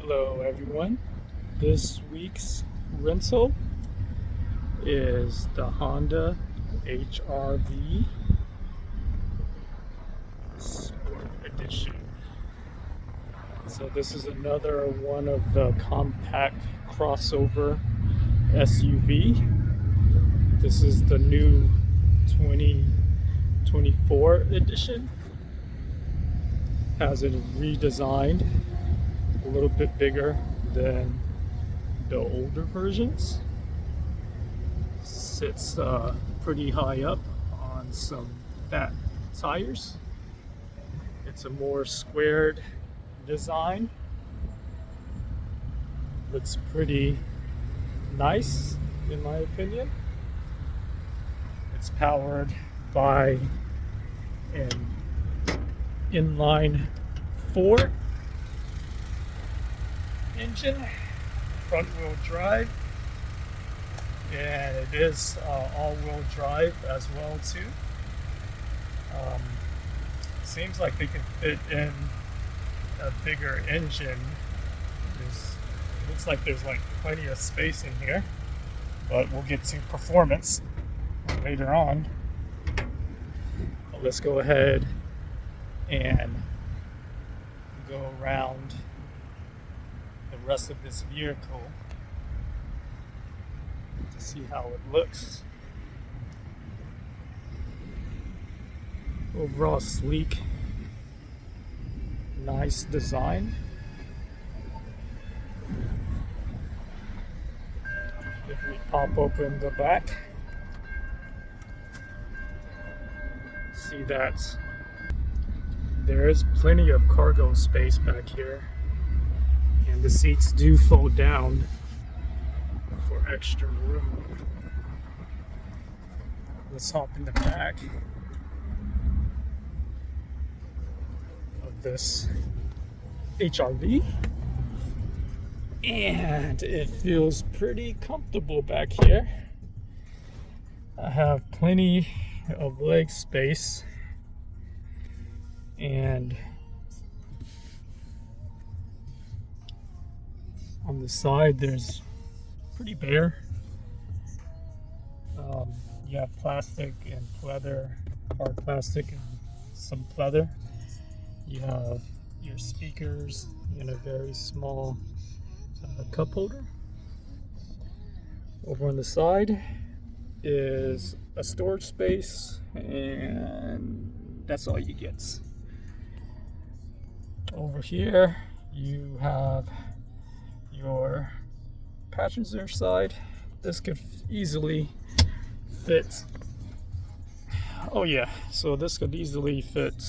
Hello, everyone. This week's rental is the Honda HRV Sport Edition. So, this is another one of the compact crossover SUV. This is the new 2024 edition. Has it redesigned a little bit bigger than the older versions. Sits pretty high up on some fat tires. It's a more squared design. Looks pretty nice in my opinion. It's powered by an inline 4 engine, front wheel drive, and it is all-wheel drive as well too. Seems like they can fit in a bigger engine. Looks like there's like plenty of space in here, but we'll get to performance later on. Let's go ahead and go around the rest of this vehicle to see how it looks. Overall sleek, nice design. If we pop open the back, see that there is plenty of cargo space back here, and the seats do fold down for extra room. Let's hop in the back of this HRV, and it feels pretty comfortable back here. I have plenty of leg space, and on the side there's pretty bare. You have plastic and pleather, hard plastic and some pleather. You have your speakers in a very small cup holder. Over on the side is a storage space, and that's all you get. Over here you have your passenger side. This could easily fit, so this could easily fit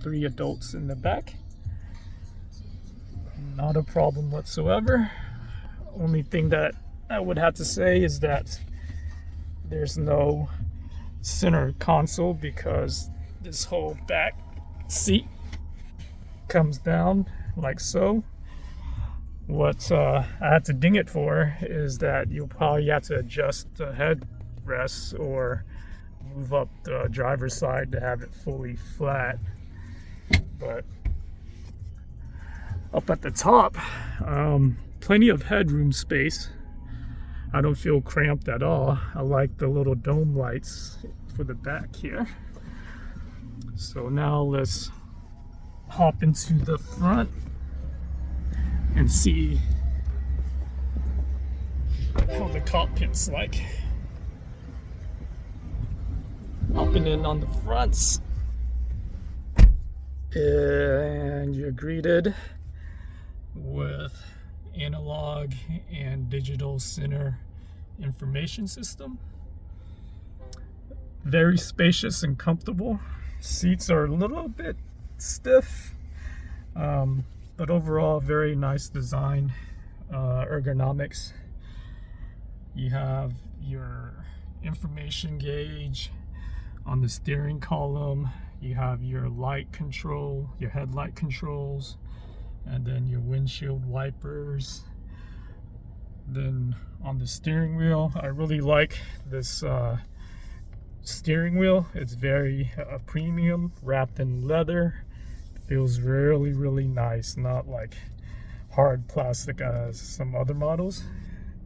3 adults in the back. Not a problem whatsoever. Only thing that I would have to say is that there's no center console, because this whole back seat comes down like so. What I had to ding it for is that you'll probably have to adjust the headrests or move up the driver's side to have it fully flat. But up at the top, plenty of headroom space. I don't feel cramped at all. I like the little dome lights for the back here. So now let's hop into the front and see how the cockpit's like. Hopping in on the fronts, and you're greeted with analog and digital center information system. Very spacious and comfortable. Seats are a little bit stiff, but overall very nice design, ergonomics. You have your information gauge on the steering column. You have your light control, your headlight controls, and then your windshield wipers. Then on the steering wheel, I really like this steering wheel. It's very premium, wrapped in leather. Feels really nice, not like hard plastic as some other models.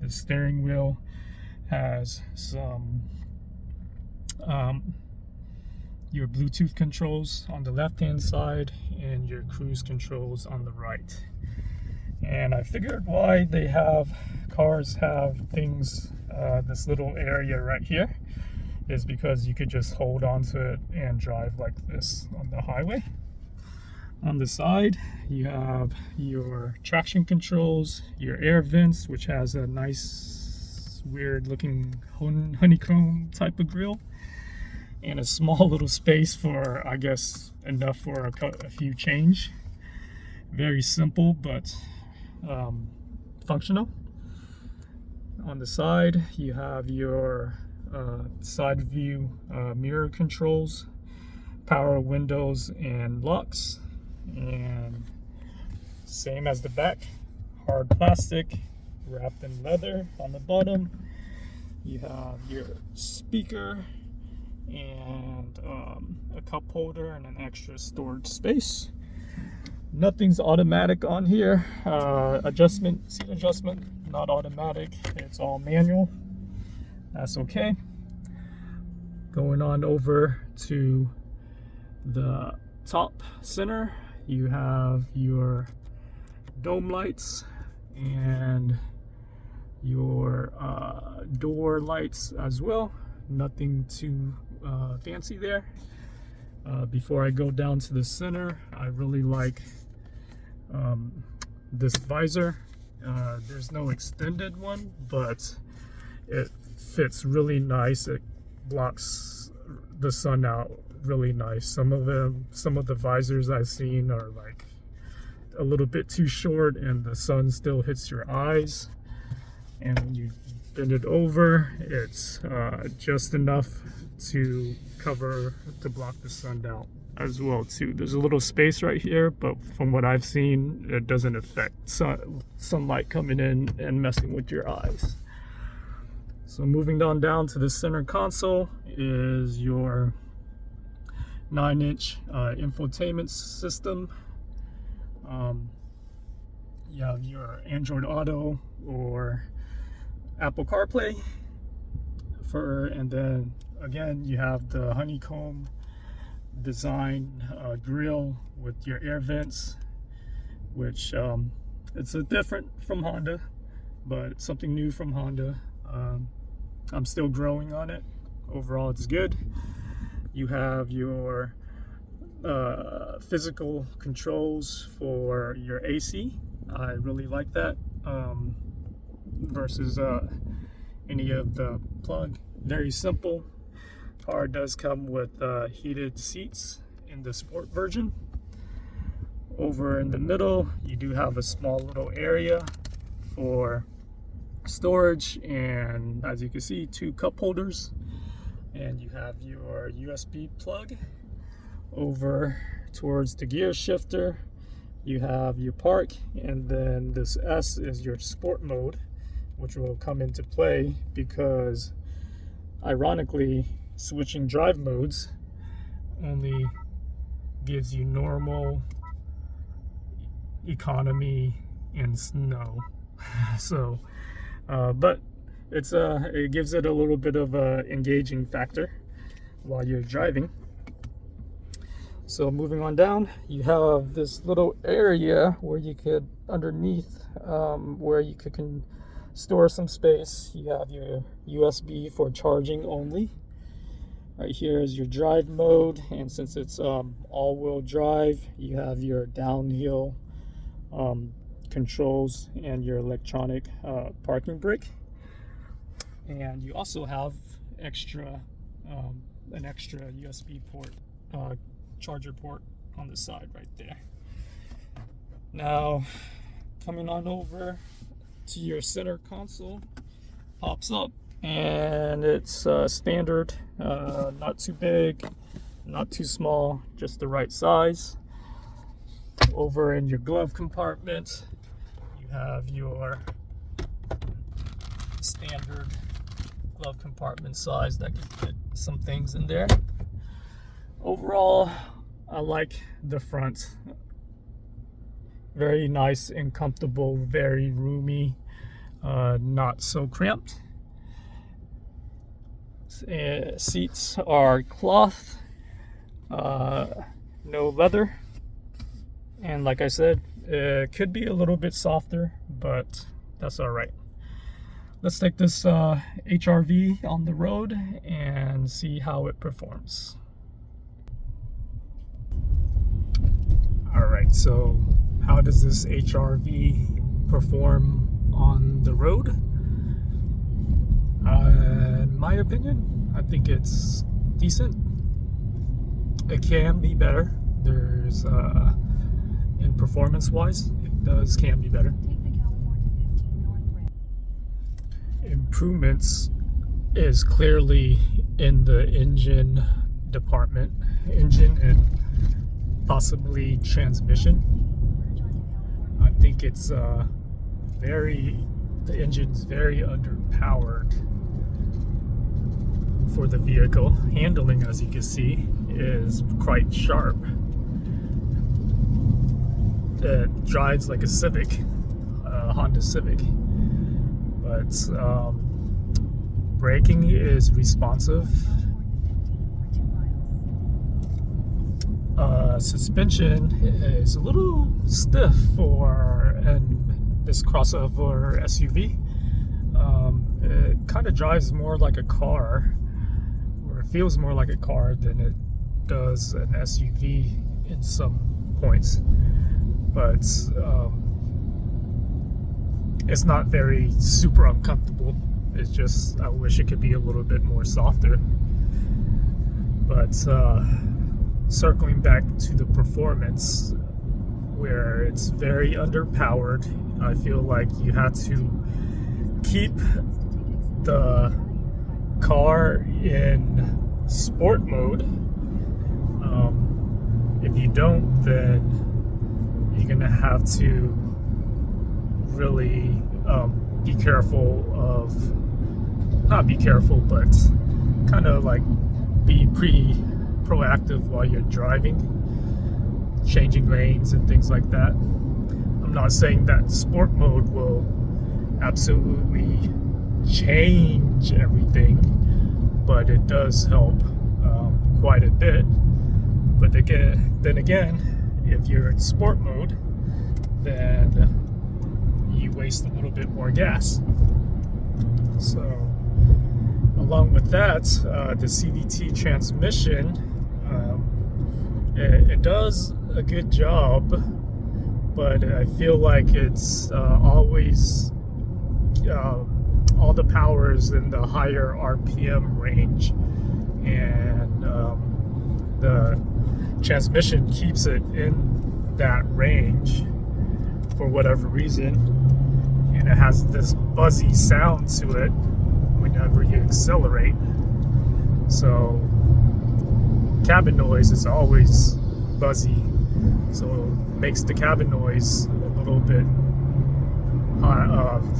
The steering wheel has some your Bluetooth controls on the left hand side and your cruise controls on the right. And I figured why cars have things, this little area right here, is because you could just hold onto it and drive like this on the highway. On the side, you have your traction controls, your air vents, which has a nice, weird looking honeycomb type of grille, and a small little space for, I guess, enough for a few change. Very simple, but functional. On the side, you have your side view mirror controls, power windows and locks, and same as the back, hard plastic wrapped in leather. On the bottom, you have your speaker and a cup holder and an extra storage space. Nothing's automatic on here. Seat adjustment, not automatic. It's all manual. That's okay. Going on over to the top center, you have your dome lights and your door lights as well. Nothing too fancy there. Before I go down to the center, I really like this visor. There's no extended one, but it fits really nice. It blocks the sun out really nice. Some of the visors I've seen are like a little bit too short and the sun still hits your eyes, and when you bend it over, it's just enough to block the sun out as well too. There's a little space right here, but from what I've seen, it doesn't affect sunlight coming in and messing with your eyes. So moving on down to the center console is your 9-inch infotainment system. You have your Android Auto or Apple CarPlay and then again you have the honeycomb design grille with your air vents, which it's a different from Honda, but it's something new from Honda. I'm still growing on it. Overall, it's good. You have your physical controls for your AC. I really like that versus any of the plug. Very simple. Car does come with heated seats in the sport version. Over in the middle, you do have a small little area for storage, and as you can see, 2 cup holders, and you have your USB plug. Over towards the gear shifter, you have your park, and then this S is your sport mode, which will come into play because ironically switching drive modes only gives you normal, economy, and snow. So but it gives it a little bit of a engaging factor while you're driving. So moving on down, you have this little area where you could underneath where you can store some space. You have your USB for charging only. Right here is your drive mode, and since it's all-wheel drive, you have your downhill controls and your electronic parking brake. And you also have an extra USB port, charger port on the side right there. Now coming on over to your center console, pops up, and it's standard, not too big, not too small, just the right size. Over in your glove compartment, you have your standard glove compartment size that can fit some things in there. Overall, I like the front Very nice and comfortable, very roomy, not so cramped. Seats are cloth, no leather, and like I said, it could be a little bit softer, but that's all right. Let's take this HRV on the road and see how it performs. All right, so how does this HRV perform on the road? In my opinion, I think it's decent. It can be better. There's in performance-wise, it can be better. Improvements is clearly in the engine department, engine and possibly transmission. I think it's the engine's very underpowered for the vehicle. Handling, as you can see, is quite sharp. It drives like a Civic, Honda Civic, but braking is responsive. Suspension is a little stiff for this crossover SUV. It kind of drives more like a car, or it feels more like a car than it does an SUV in some points. But it's not very super uncomfortable. It's just, I wish it could be a little bit more softer. But circling back to the performance, where it's very underpowered, I feel like you have to keep the car in sport mode. If you don't, then you're gonna have to really be careful of, not be careful, but kind of like be pretty proactive while you're driving, changing lanes and things like that. I'm not saying that sport mode will absolutely change everything, but it does help quite a bit. But then again, if you're in sport mode, then you waste a little bit more gas. So along with that, the CVT transmission, it does a good job, but I feel like it's always all the power is in the higher RPM range, and the transmission keeps it in that range for whatever reason, and it has this buzzy sound to it whenever you accelerate. So cabin noise is always buzzy, so it makes the cabin noise a little bit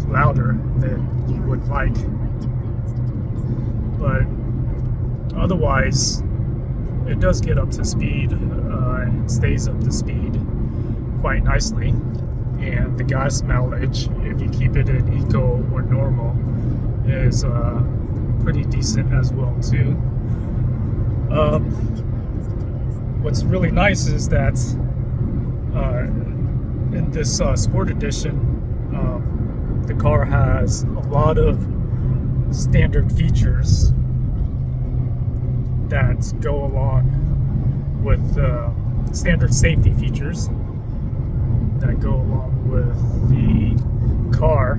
louder than you would like. But otherwise, it does get up to speed, and stays up to speed quite nicely. And the gas mileage, if you keep it in eco or normal, is pretty decent as well too. What's really nice is that in this Sport Edition, the car has a lot of standard features that go along with standard safety features that go along with the car,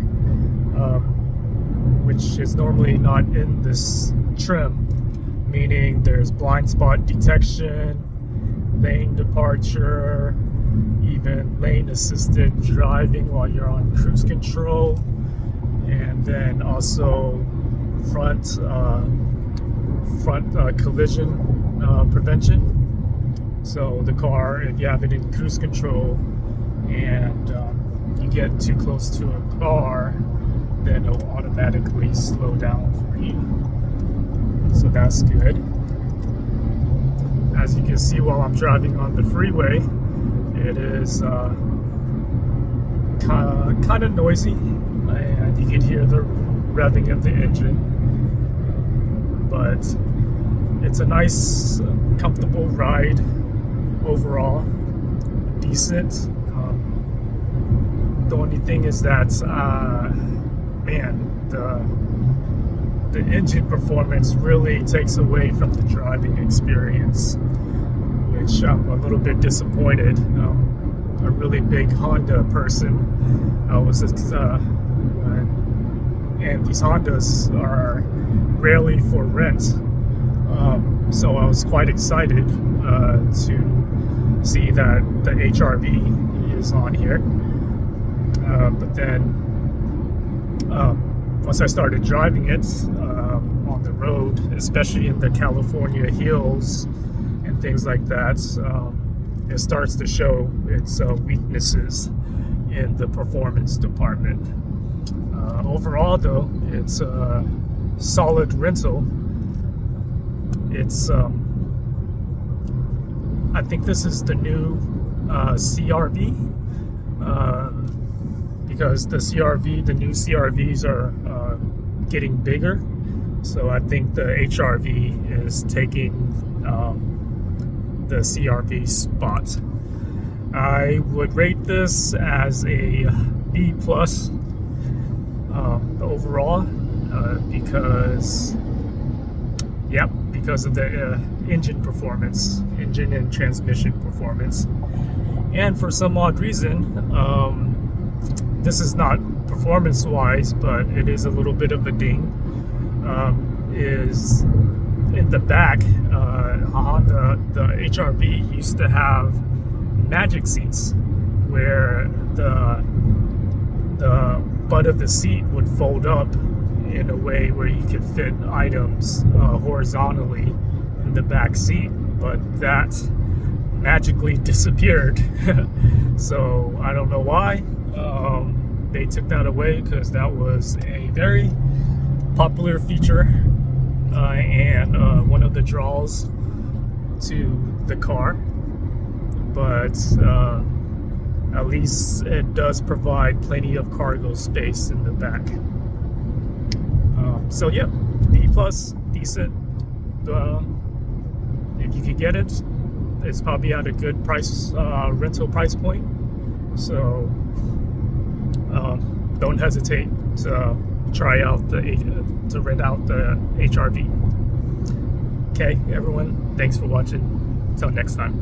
which is normally not in this trim, meaning there's blind spot detection, lane departure, even lane assisted driving while you're on cruise control, and then also front collision prevention. So the car, if you have it in cruise control and you get too close to a car, then it'll automatically slow down for you. So that's good. As you can see while I'm driving on the freeway, it is kind of noisy, and you can hear the revving of the engine, but it's a nice, comfortable ride overall. Decent. The only thing is that, man, the engine performance really takes away from the driving experience, which I'm a little bit disappointed. A really big Honda person. And these Hondas are rarely for rent. So I was quite excited to see that the HRV is on here. But then once I started driving it on the road, especially in the California hills and things like that, it starts to show its weaknesses in the performance department. Overall, though, it's a solid rental. It's I think this is the new CRV, because the new CRVs are getting bigger. So I think the HRV is taking the CRV spot. I would rate this as a B plus overall, because of the engine and transmission performance. And for some odd reason, this is not performance wise, but it is a little bit of a ding, is in the back. Honda, the HRV used to have magic seats where the butt of the seat would fold up in a way where you could fit items horizontally in the back seat, but that magically disappeared. So I don't know why they took that away, because that was a very popular feature and one of the draws to the car. But at least it does provide plenty of cargo space in the back. So yeah, B plus, decent. If you could get it, it's probably at a good price, rental price point. So don't hesitate to try out to rent out the HRV. Okay, everyone, thanks for watching. Until next time.